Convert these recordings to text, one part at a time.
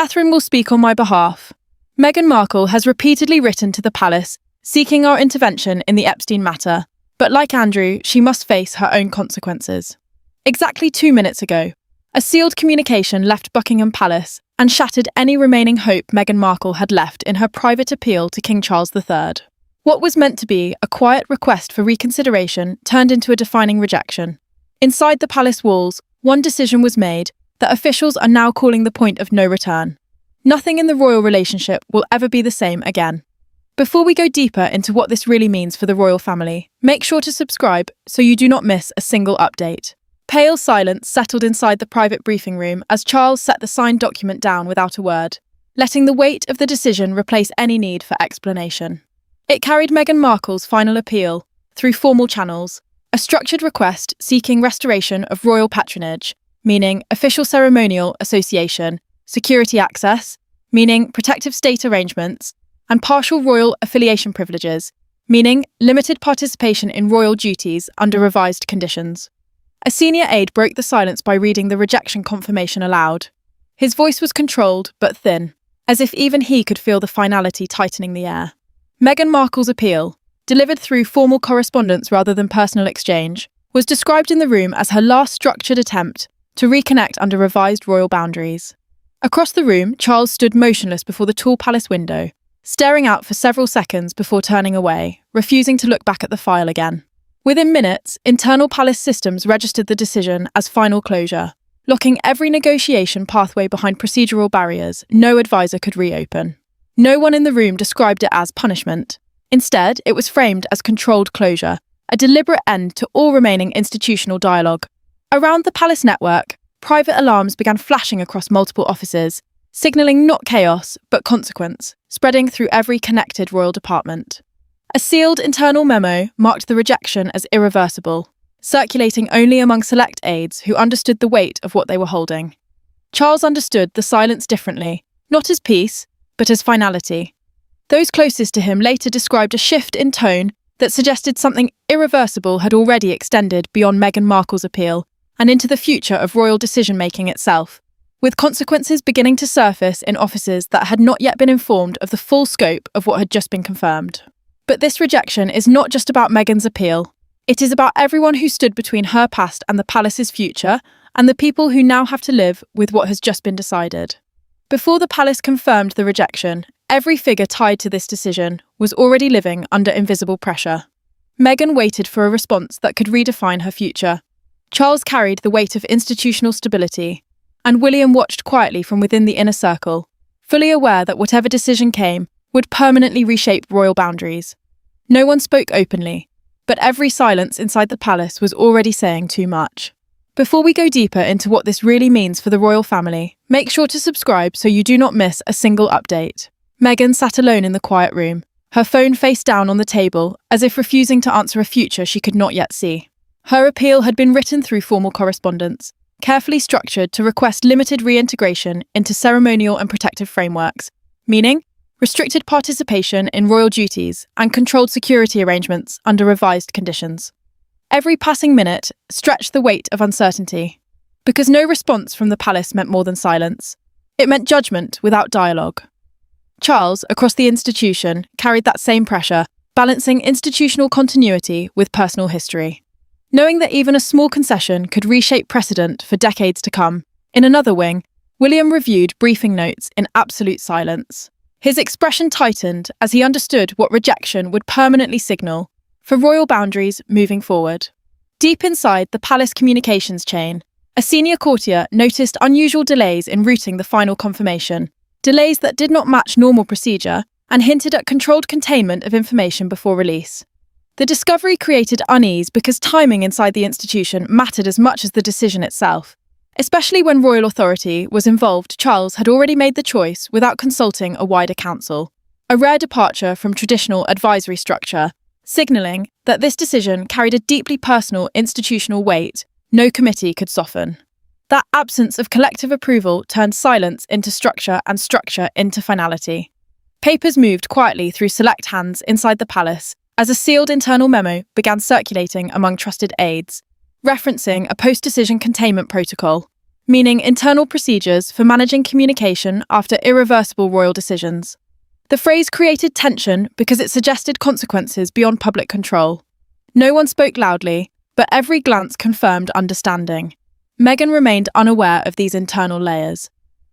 Catherine will speak on my behalf. Meghan Markle has repeatedly written to the palace, seeking our intervention in the Epstein matter, but like Andrew, she must face her own consequences. Exactly 2 minutes ago, a sealed communication left Buckingham Palace and shattered any remaining hope Meghan Markle had left in her private appeal to King Charles III. What was meant to be a quiet request for reconsideration turned into a defining rejection. Inside the palace walls, one decision was made that officials are now calling the point of no return. Nothing in the royal relationship will ever be the same again. Before we go deeper into what this really means for the royal family, make sure to subscribe so you do not miss a single update. Pale silence settled inside the private briefing room as Charles set the signed document down without a word, letting the weight of the decision replace any need for explanation. It carried Meghan Markle's final appeal through formal channels, a structured request seeking restoration of royal patronage, meaning official ceremonial association, security access, meaning protective state arrangements, and partial royal affiliation privileges, meaning limited participation in royal duties under revised conditions. A senior aide broke the silence by reading the rejection confirmation aloud. His voice was controlled but thin, as if even he could feel the finality tightening the air. Meghan Markle's appeal, delivered through formal correspondence rather than personal exchange, was described in the room as her last structured attempt to reconnect under revised royal boundaries. Across the room, Charles stood motionless before the tall palace window, staring out for several seconds before turning away, refusing to look back at the file again. Within minutes, internal palace systems registered the decision as final closure, locking every negotiation pathway behind procedural barriers no advisor could reopen. No one in the room described it as punishment. Instead, it was framed as controlled closure, a deliberate end to all remaining institutional dialogue. Around the palace network, private alarms began flashing across multiple offices, signalling not chaos, but consequence, spreading through every connected royal department. A sealed internal memo marked the rejection as irreversible, circulating only among select aides who understood the weight of what they were holding. Charles understood the silence differently, not as peace, but as finality. Those closest to him later described a shift in tone that suggested something irreversible had already extended beyond Meghan Markle's appeal and into the future of royal decision-making itself, with consequences beginning to surface in offices that had not yet been informed of the full scope of what had just been confirmed. But this rejection is not just about Meghan's appeal. It is about everyone who stood between her past and the palace's future, and the people who now have to live with what has just been decided. Before the palace confirmed the rejection, every figure tied to this decision was already living under invisible pressure. Meghan waited for a response that could redefine her future. Charles carried the weight of institutional stability, and William watched quietly from within the inner circle, fully aware that whatever decision came would permanently reshape royal boundaries. No one spoke openly, but every silence inside the palace was already saying too much. Before we go deeper into what this really means for the royal family, make sure to subscribe so you do not miss a single update. Meghan sat alone in the quiet room, her phone face down on the table, as if refusing to answer a future she could not yet see. Her appeal had been written through formal correspondence, carefully structured to request limited reintegration into ceremonial and protective frameworks, meaning restricted participation in royal duties and controlled security arrangements under revised conditions. Every passing minute stretched the weight of uncertainty, because no response from the palace meant more than silence. It meant judgment without dialogue. Charles, across the institution, carried that same pressure, balancing institutional continuity with personal history. Knowing that even a small concession could reshape precedent for decades to come, in another wing, William reviewed briefing notes in absolute silence. His expression tightened as he understood what rejection would permanently signal for royal boundaries moving forward. Deep inside the palace communications chain, a senior courtier noticed unusual delays in routing the final confirmation, delays that did not match normal procedure and hinted at controlled containment of information before release. The discovery created unease because timing inside the institution mattered as much as the decision itself. Especially when royal authority was involved, Charles had already made the choice without consulting a wider council, a rare departure from traditional advisory structure, signalling that this decision carried a deeply personal institutional weight no committee could soften. That absence of collective approval turned silence into structure and structure into finality. Papers moved quietly through select hands inside the palace as a sealed internal memo began circulating among trusted aides, referencing a post-decision containment protocol, meaning internal procedures for managing communication after irreversible royal decisions. The phrase created tension because it suggested consequences beyond public control. No one spoke loudly, but every glance confirmed understanding. Meghan remained unaware of these internal layers.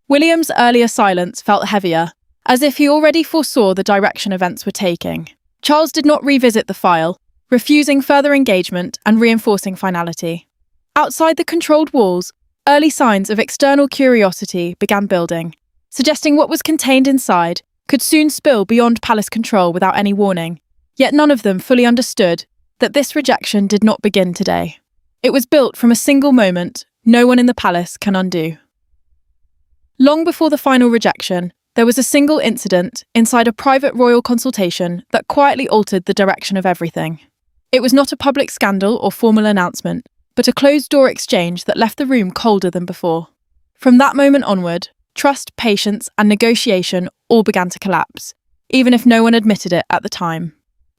William's earlier silence felt heavier, as if he already foresaw the direction events were taking. Charles did not revisit the file, refusing further engagement and reinforcing finality. Outside the controlled walls, early signs of external curiosity began building, suggesting what was contained inside could soon spill beyond palace control without any warning. Yet none of them fully understood that this rejection did not begin today. It was built from a single moment no one in the palace can undo. Long before the final rejection, there was a single incident inside a private royal consultation that quietly altered the direction of everything. It was not a public scandal or formal announcement, but a closed-door exchange that left the room colder than before. From that moment onward, trust, patience, and negotiation all began to collapse, even if no one admitted it at the time.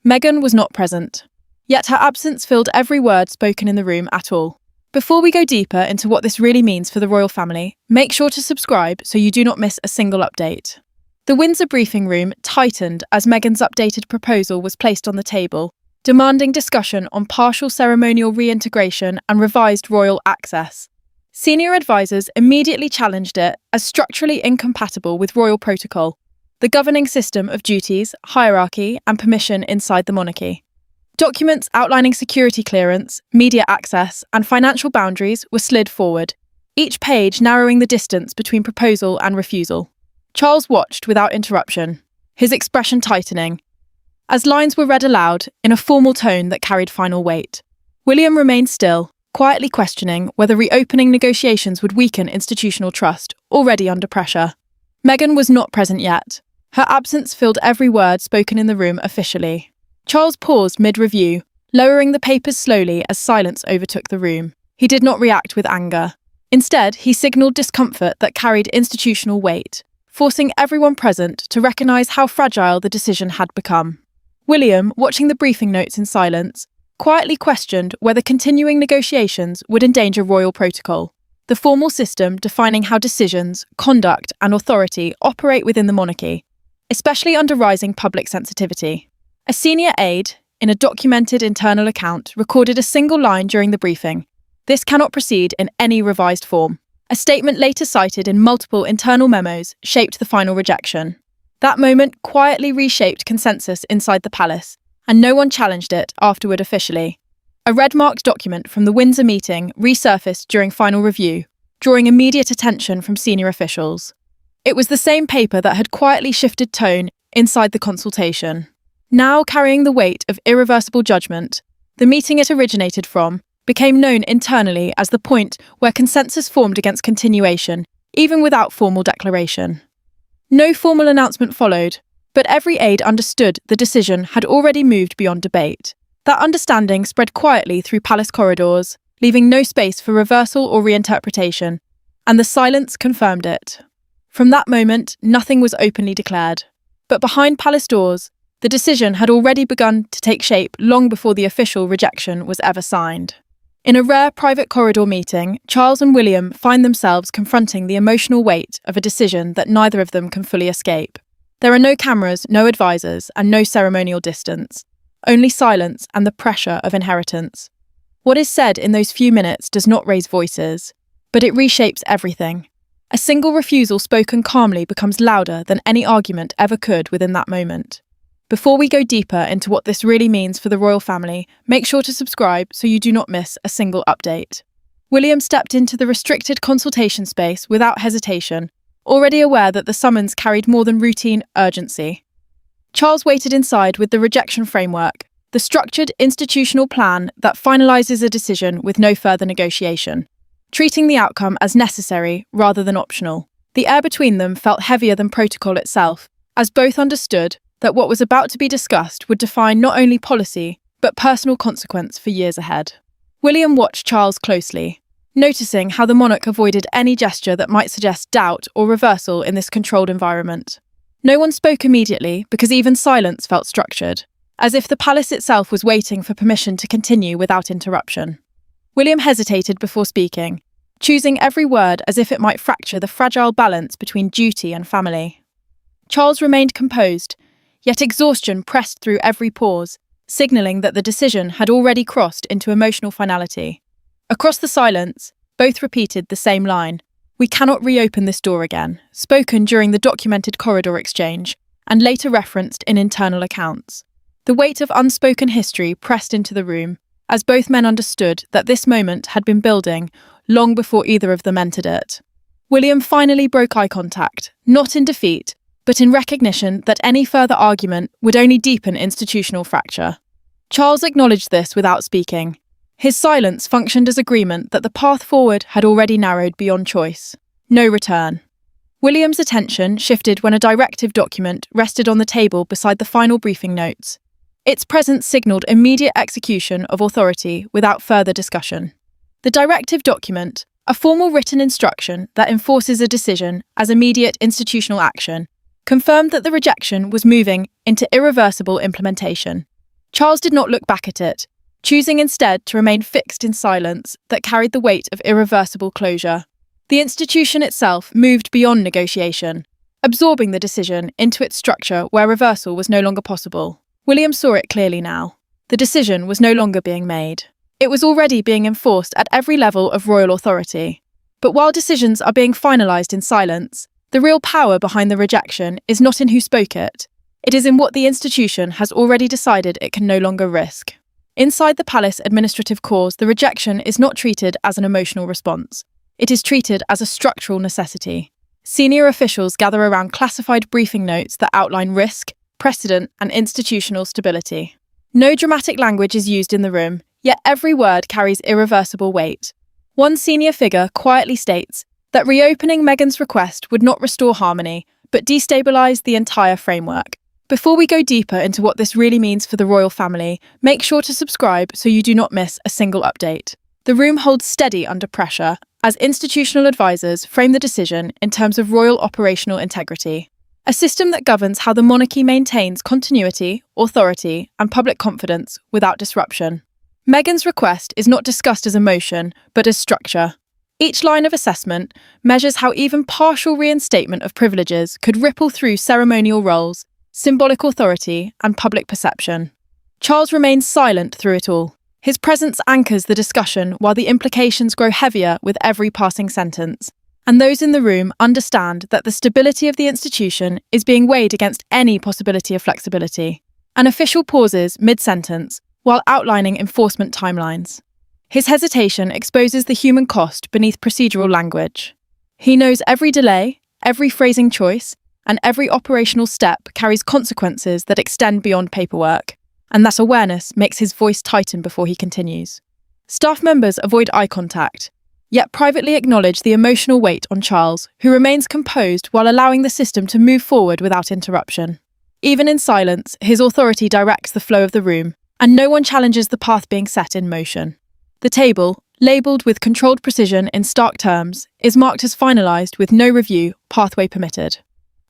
Meghan was not present, yet her absence filled every word spoken in the room at all. Before we go deeper into what this really means for the royal family, make sure to subscribe so you do not miss a single update. The Windsor briefing room tightened as Meghan's updated proposal was placed on the table, demanding discussion on partial ceremonial reintegration and revised royal access. Senior advisors immediately challenged it as structurally incompatible with royal protocol, the governing system of duties, hierarchy, and permission inside the monarchy. Documents outlining security clearance, media access, and financial boundaries were slid forward, each page narrowing the distance between proposal and refusal. Charles watched without interruption, his expression tightening, as lines were read aloud in a formal tone that carried final weight. William remained still, quietly questioning whether reopening negotiations would weaken institutional trust, already under pressure. Meghan was not present yet. Her absence filled every word spoken in the room officially. Charles paused mid-review, lowering the papers slowly as silence overtook the room. He did not react with anger. Instead, he signalled discomfort that carried institutional weight, forcing everyone present to recognise how fragile the decision had become. William, watching the briefing notes in silence, quietly questioned whether continuing negotiations would endanger royal protocol, the formal system defining how decisions, conduct, and authority operate within the monarchy, especially under rising public sensitivity. A senior aide, in a documented internal account, recorded a single line during the briefing: "This cannot proceed in any revised form." A statement later cited in multiple internal memos shaped the final rejection. That moment quietly reshaped consensus inside the palace, and no one challenged it afterward officially. A red-marked document from the Windsor meeting resurfaced during final review, drawing immediate attention from senior officials. It was the same paper that had quietly shifted tone inside the consultation. Now carrying the weight of irreversible judgment, the meeting it originated from became known internally as the point where consensus formed against continuation, even without formal declaration. No formal announcement followed, but every aide understood the decision had already moved beyond debate. That understanding spread quietly through palace corridors, leaving no space for reversal or reinterpretation, and the silence confirmed it. From that moment, nothing was openly declared. But behind palace doors, the decision had already begun to take shape long before the official rejection was ever signed. In a rare private corridor meeting, Charles and William find themselves confronting the emotional weight of a decision that neither of them can fully escape. There are no cameras, no advisors, and no ceremonial distance. Only silence and the pressure of inheritance. What is said in those few minutes does not raise voices, but it reshapes everything. A single refusal spoken calmly becomes louder than any argument ever could within that moment. Before we go deeper into what this really means for the royal family, make sure to subscribe so you do not miss a single update. William stepped into the restricted consultation space without hesitation, already aware that the summons carried more than routine urgency. Charles waited inside with the rejection framework, the structured institutional plan that finalises a decision with no further negotiation, treating the outcome as necessary rather than optional. The air between them felt heavier than protocol itself, as both understood that what was about to be discussed would define not only policy, but personal consequence for years ahead. William watched Charles closely, noticing how the monarch avoided any gesture that might suggest doubt or reversal in this controlled environment. No one spoke immediately because even silence felt structured, as if the palace itself was waiting for permission to continue without interruption. William hesitated before speaking, choosing every word as if it might fracture the fragile balance between duty and family. Charles remained composed, yet exhaustion pressed through every pause, signalling that the decision had already crossed into emotional finality. Across the silence, both repeated the same line: "We cannot reopen this door again," spoken during the documented corridor exchange, and later referenced in internal accounts. The weight of unspoken history pressed into the room, as both men understood that this moment had been building long before either of them entered it. William finally broke eye contact, not in defeat, but in recognition that any further argument would only deepen institutional fracture. Charles acknowledged this without speaking. His silence functioned as agreement that the path forward had already narrowed beyond choice. No return. William's attention shifted when a directive document rested on the table beside the final briefing notes. Its presence signalled immediate execution of authority without further discussion. The directive document, a formal written instruction that enforces a decision as immediate institutional action, confirmed that the rejection was moving into irreversible implementation. Charles did not look back at it, choosing instead to remain fixed in silence that carried the weight of irreversible closure. The institution itself moved beyond negotiation, absorbing the decision into its structure where reversal was no longer possible. William saw it clearly now. The decision was no longer being made. It was already being enforced at every level of royal authority. But while decisions are being finalised in silence, the real power behind the rejection is not in who spoke it. It is in what the institution has already decided it can no longer risk. Inside the palace administrative corps, the rejection is not treated as an emotional response. It is treated as a structural necessity. Senior officials gather around classified briefing notes that outline risk, precedent, and institutional stability. No dramatic language is used in the room, yet every word carries irreversible weight. One senior figure quietly states that reopening Meghan's request would not restore harmony, but destabilise the entire framework. Before we go deeper into what this really means for the royal family, make sure to subscribe so you do not miss a single update. The room holds steady under pressure as institutional advisors frame the decision in terms of royal operational integrity, a system that governs how the monarchy maintains continuity, authority, and public confidence without disruption. Meghan's request is not discussed as emotion, but as structure. Each line of assessment measures how even partial reinstatement of privileges could ripple through ceremonial roles, symbolic authority, and public perception. Charles remains silent through it all. His presence anchors the discussion while the implications grow heavier with every passing sentence. And those in the room understand that the stability of the institution is being weighed against any possibility of flexibility. An official pauses mid-sentence while outlining enforcement timelines. His hesitation exposes the human cost beneath procedural language. He knows every delay, every phrasing choice, and every operational step carries consequences that extend beyond paperwork, and that awareness makes his voice tighten before he continues. Staff members avoid eye contact, yet privately acknowledge the emotional weight on Charles, who remains composed while allowing the system to move forward without interruption. Even in silence, his authority directs the flow of the room, and no one challenges the path being set in motion. The table, labelled with controlled precision in stark terms, is marked as finalised with no review, pathway permitted.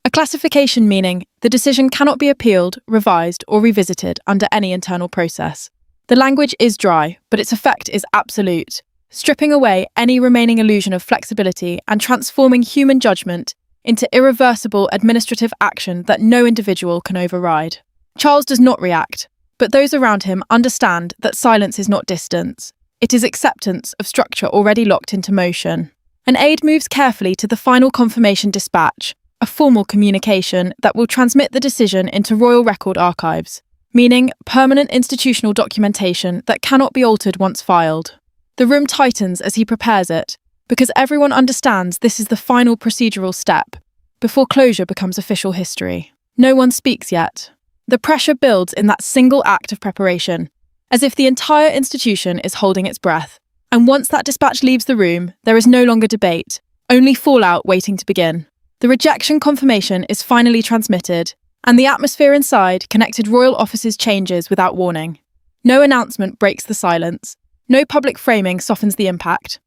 A classification meaning the decision cannot be appealed, revised, or revisited under any internal process. The language is dry, but its effect is absolute, stripping away any remaining illusion of flexibility and transforming human judgment into irreversible administrative action that no individual can override. Charles does not react, but those around him understand that silence is not distance. It is acceptance of structure already locked into motion. An aide moves carefully to the final confirmation dispatch, a formal communication that will transmit the decision into royal record archives, meaning permanent institutional documentation that cannot be altered once filed. The room tightens as he prepares it, because everyone understands this is the final procedural step, before closure becomes official history. No one speaks yet. The pressure builds in that single act of preparation, as if the entire institution is holding its breath. And once that dispatch leaves the room, there is no longer debate, only fallout waiting to begin. The rejection confirmation is finally transmitted, and the atmosphere inside connected royal offices changes without warning. No announcement breaks the silence. No public framing softens the impact.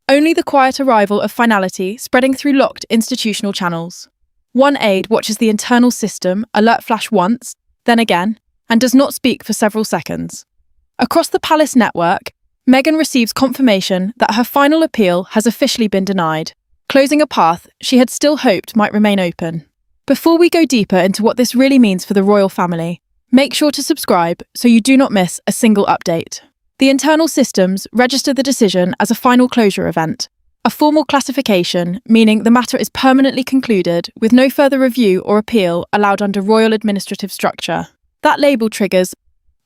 Only the quiet arrival of finality spreading through locked institutional channels. One aide watches the internal system alert flash once, then again, and does not speak for several seconds. Across the palace network, Meghan receives confirmation that her final appeal has officially been denied, closing a path she had still hoped might remain open. Before we go deeper into what this really means for the royal family, make sure to subscribe so you do not miss a single update. The internal systems register the decision as a final closure event, a formal classification meaning the matter is permanently concluded with no further review or appeal allowed under royal administrative structure. That label triggers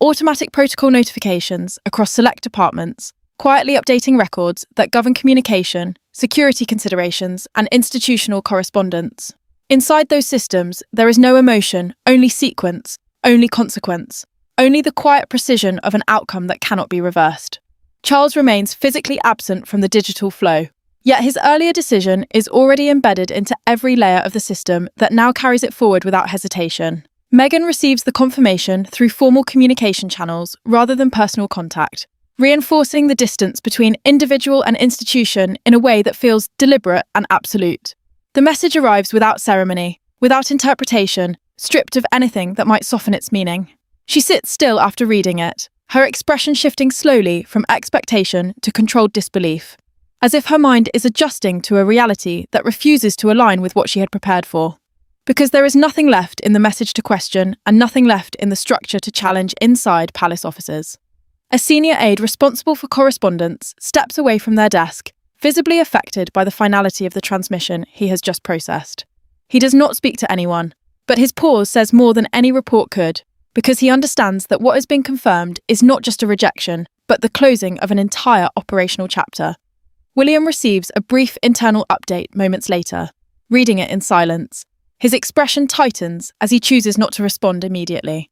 automatic protocol notifications across select departments, quietly updating records that govern communication, security considerations, and institutional correspondence. Inside those systems, there is no emotion, only sequence, only consequence, only the quiet precision of an outcome that cannot be reversed. Charles remains physically absent from the digital flow, yet his earlier decision is already embedded into every layer of the system that now carries it forward without hesitation. Meghan receives the confirmation through formal communication channels rather than personal contact, reinforcing the distance between individual and institution in a way that feels deliberate and absolute. The message arrives without ceremony, without interpretation, stripped of anything that might soften its meaning. She sits still after reading it, her expression shifting slowly from expectation to controlled disbelief, as if her mind is adjusting to a reality that refuses to align with what she had prepared for. Because there is nothing left in the message to question and nothing left in the structure to challenge inside palace offices. A senior aide responsible for correspondence steps away from their desk, visibly affected by the finality of the transmission he has just processed. He does not speak to anyone, but his pause says more than any report could, because he understands that what has been confirmed is not just a rejection, but the closing of an entire operational chapter. William receives a brief internal update moments later, reading it in silence. His expression tightens as he chooses not to respond immediately.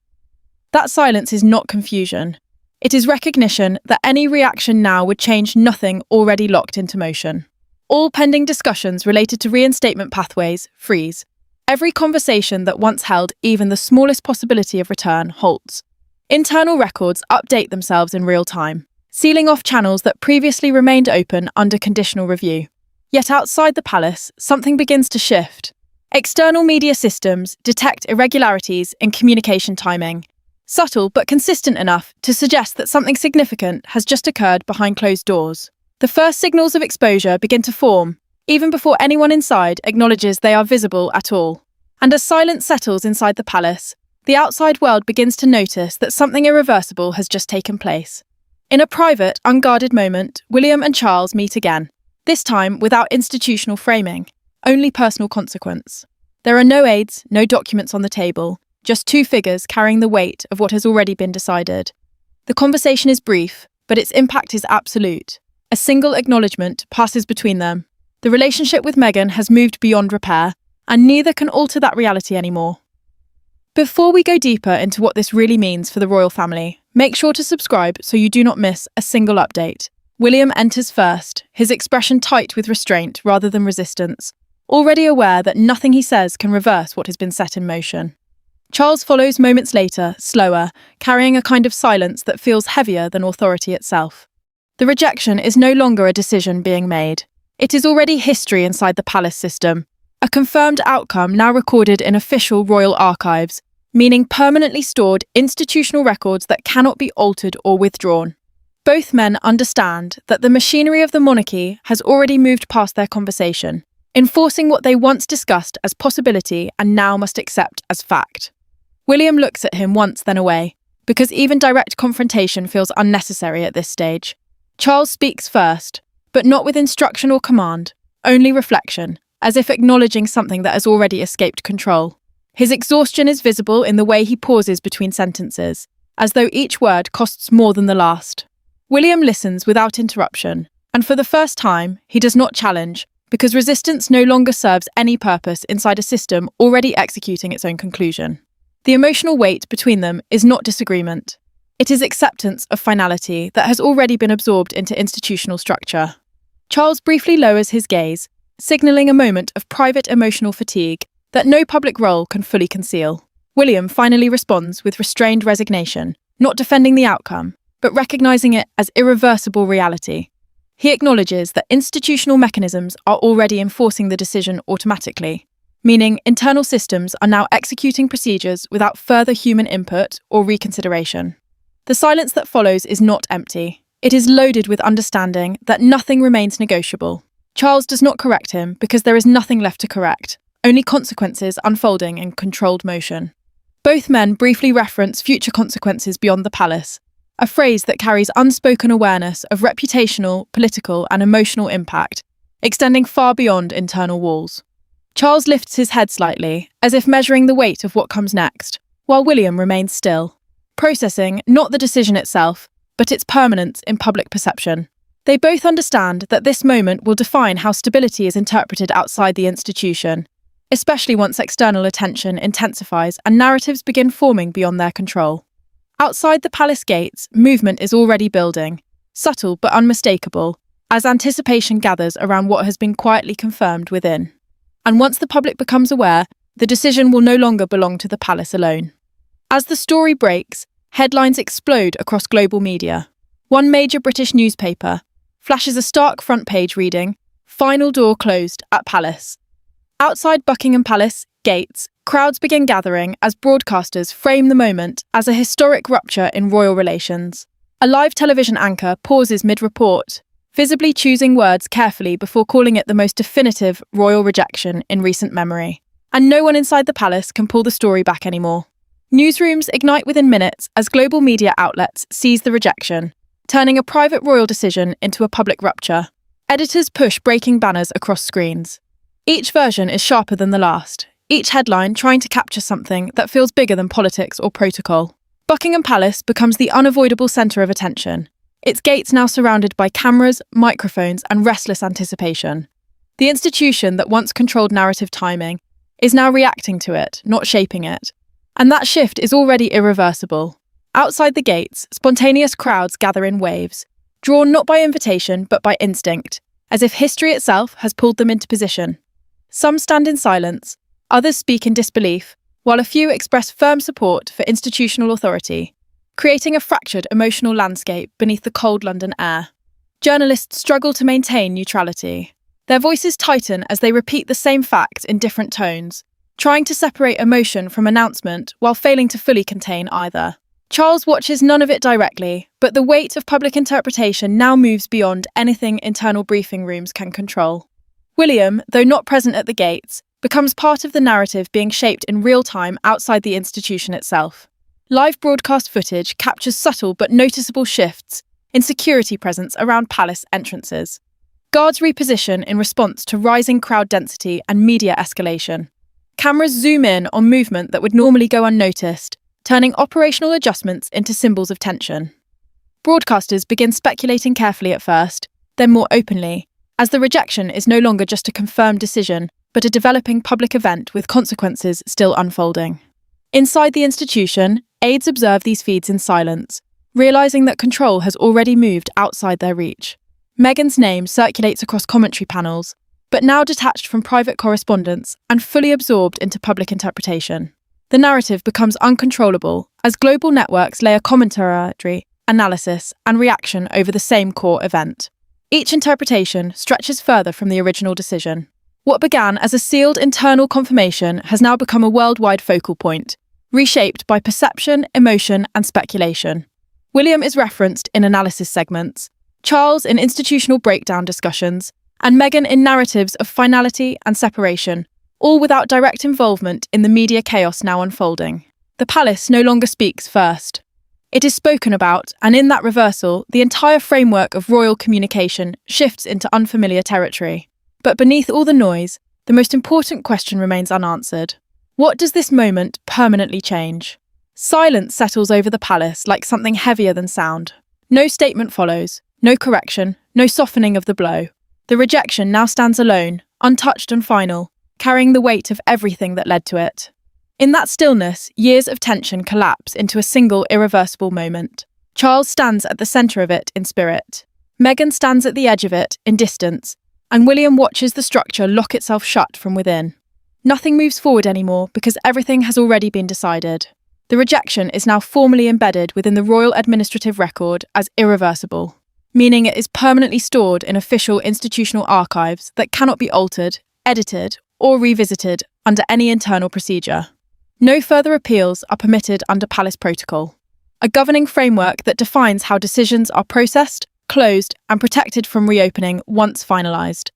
That silence is not confusion. It is recognition that any reaction now would change nothing already locked into motion. All pending discussions related to reinstatement pathways freeze. Every conversation that once held even the smallest possibility of return halts. Internal records update themselves in real time, sealing off channels that previously remained open under conditional review. Yet outside the palace, something begins to shift. External media systems detect irregularities in communication timing, subtle but consistent enough to suggest that something significant has just occurred behind closed doors. The first signals of exposure begin to form, even before anyone inside acknowledges they are visible at all. And as silence settles inside the palace, the outside world begins to notice that something irreversible has just taken place. In a private, unguarded moment, William and Charles meet again, this time without institutional framing. Only personal consequence. There are no aides, no documents on the table, just two figures carrying the weight of what has already been decided. The conversation is brief, but its impact is absolute. A single acknowledgement passes between them. The relationship with Meghan has moved beyond repair, and neither can alter that reality anymore. Before we go deeper into what this really means for the royal family, make sure to subscribe so you do not miss a single update. William enters first, his expression tight with restraint rather than resistance, already aware that nothing he says can reverse what has been set in motion. Charles follows moments later, slower, carrying a kind of silence that feels heavier than authority itself. The rejection is no longer a decision being made. It is already history inside the palace system, a confirmed outcome now recorded in official royal archives, meaning permanently stored institutional records that cannot be altered or withdrawn. Both men understand that the machinery of the monarchy has already moved past their conversation, enforcing what they once discussed as possibility and now must accept as fact. William looks at him once, then away, because even direct confrontation feels unnecessary at this stage. Charles speaks first, but not with instruction or command, only reflection, as if acknowledging something that has already escaped control. His exhaustion is visible in the way he pauses between sentences, as though each word costs more than the last. William listens without interruption, and for the first time, he does not challenge, because resistance no longer serves any purpose inside a system already executing its own conclusion. The emotional weight between them is not disagreement. It is acceptance of finality that has already been absorbed into institutional structure. Charles briefly lowers his gaze, signalling a moment of private emotional fatigue that no public role can fully conceal. William finally responds with restrained resignation, not defending the outcome, but recognizing it as irreversible reality. He acknowledges that institutional mechanisms are already enforcing the decision automatically, meaning internal systems are now executing procedures without further human input or reconsideration. The silence that follows is not empty. It is loaded with understanding that nothing remains negotiable. Charles does not correct him because there is nothing left to correct, only consequences unfolding in controlled motion. Both men briefly reference future consequences beyond the palace, a phrase that carries unspoken awareness of reputational, political, and emotional impact, extending far beyond internal walls. Charles lifts his head slightly, as if measuring the weight of what comes next, while William remains still, processing not the decision itself, but its permanence in public perception. They both understand that this moment will define how stability is interpreted outside the institution, especially once external attention intensifies and narratives begin forming beyond their control. Outside the palace gates, movement is already building, subtle but unmistakable, as anticipation gathers around what has been quietly confirmed within. And once the public becomes aware, the decision will no longer belong to the palace alone. As the story breaks, headlines explode across global media. One major British newspaper flashes a stark front page reading, "Final door closed at palace." Outside Buckingham Palace gates, crowds begin gathering as broadcasters frame the moment as a historic rupture in royal relations. A live television anchor pauses mid-report, visibly choosing words carefully before calling it the most definitive royal rejection in recent memory. And no one inside the palace can pull the story back anymore. Newsrooms ignite within minutes as global media outlets seize the rejection, turning a private royal decision into a public rupture. Editors push breaking banners across screens. Each version is sharper than the last, each headline trying to capture something that feels bigger than politics or protocol. Buckingham Palace becomes the unavoidable centre of attention, its gates now surrounded by cameras, microphones, and restless anticipation. The institution that once controlled narrative timing is now reacting to it, not shaping it. And that shift is already irreversible. Outside the gates, spontaneous crowds gather in waves, drawn not by invitation but by instinct, as if history itself has pulled them into position. Some stand in silence, others speak in disbelief, while a few express firm support for institutional authority, creating a fractured emotional landscape beneath the cold London air. Journalists struggle to maintain neutrality. Their voices tighten as they repeat the same facts in different tones, trying to separate emotion from announcement while failing to fully contain either. Charles watches none of it directly, but the weight of public interpretation now moves beyond anything internal briefing rooms can control. William, though not present at the gates, becomes part of the narrative being shaped in real time outside the institution itself. Live broadcast footage captures subtle but noticeable shifts in security presence around palace entrances. Guards reposition in response to rising crowd density and media escalation. Cameras zoom in on movement that would normally go unnoticed, turning operational adjustments into symbols of tension. Broadcasters begin speculating carefully at first, then more openly, as the rejection is no longer just a confirmed decision, but a developing public event with consequences still unfolding. Inside the institution, aides observe these feeds in silence, realizing that control has already moved outside their reach. Meghan's name circulates across commentary panels, but now detached from private correspondence and fully absorbed into public interpretation. The narrative becomes uncontrollable as global networks layer commentary, analysis, and reaction over the same core event. Each interpretation stretches further from the original decision. What began as a sealed internal confirmation has now become a worldwide focal point, reshaped by perception, emotion, and speculation. William is referenced in analysis segments, Charles in institutional breakdown discussions, and Meghan in narratives of finality and separation, all without direct involvement in the media chaos now unfolding. The palace no longer speaks first. It is spoken about, and in that reversal, the entire framework of royal communication shifts into unfamiliar territory. But beneath all the noise, the most important question remains unanswered. What does this moment permanently change? Silence settles over the palace like something heavier than sound. No statement follows, no correction, no softening of the blow. The rejection now stands alone, untouched and final, carrying the weight of everything that led to it. In that stillness, years of tension collapse into a single irreversible moment. Charles stands at the centre of it in spirit. Meghan stands at the edge of it in distance, and William watches the structure lock itself shut from within. Nothing moves forward anymore because everything has already been decided. The rejection is now formally embedded within the royal administrative record as irreversible, meaning it is permanently stored in official institutional archives that cannot be altered, edited, or revisited under any internal procedure. No further appeals are permitted under palace protocol, a governing framework that defines how decisions are processed, closed and protected from reopening once finalised.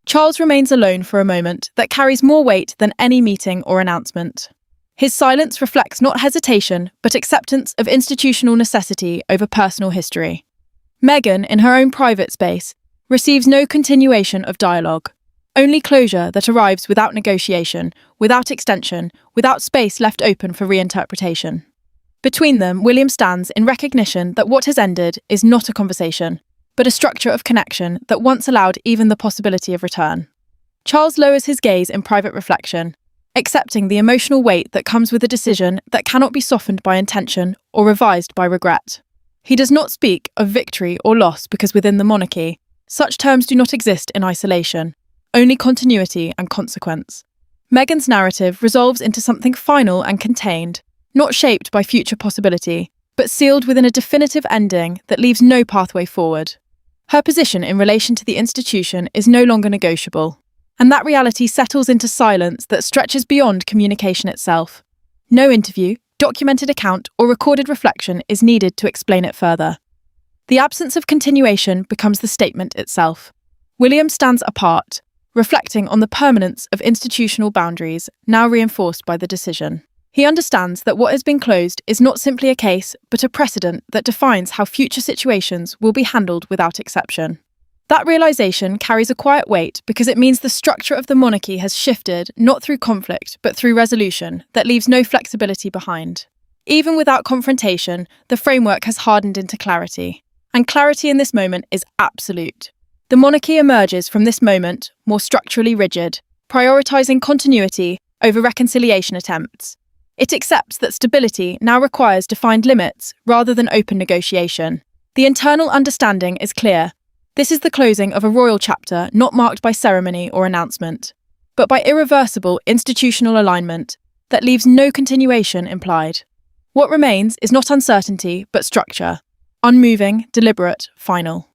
Charles remains alone for a moment that carries more weight than any meeting or announcement. His silence reflects not hesitation, but acceptance of institutional necessity over personal history. Meghan, in her own private space, receives no continuation of dialogue, only closure that arrives without negotiation, without extension, without space left open for reinterpretation. Between them, William stands in recognition that what has ended is not a conversation, but a structure of connection that once allowed even the possibility of return. Charles lowers his gaze in private reflection, accepting the emotional weight that comes with a decision that cannot be softened by intention or revised by regret. He does not speak of victory or loss because within the monarchy, such terms do not exist in isolation, only continuity and consequence. Meghan's narrative resolves into something final and contained, not shaped by future possibility, but sealed within a definitive ending that leaves no pathway forward. Her position in relation to the institution is no longer negotiable, and that reality settles into silence that stretches beyond communication itself. No interview, documented account, or recorded reflection is needed to explain it further. The absence of continuation becomes the statement itself. William stands apart, reflecting on the permanence of institutional boundaries now reinforced by the decision. He understands that what has been closed is not simply a case, but a precedent that defines how future situations will be handled without exception. That realization carries a quiet weight because it means the structure of the monarchy has shifted not through conflict, but through resolution that leaves no flexibility behind. Even without confrontation, the framework has hardened into clarity. And clarity in this moment is absolute. The monarchy emerges from this moment more structurally rigid, prioritizing continuity over reconciliation attempts. It accepts that stability now requires defined limits rather than open negotiation. The internal understanding is clear. This is the closing of a royal chapter not marked by ceremony or announcement, but by irreversible institutional alignment that leaves no continuation implied. What remains is not uncertainty, but structure, unmoving, deliberate, final.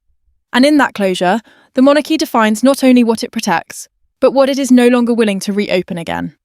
And in that closure, the monarchy defines not only what it protects, but what it is no longer willing to reopen again.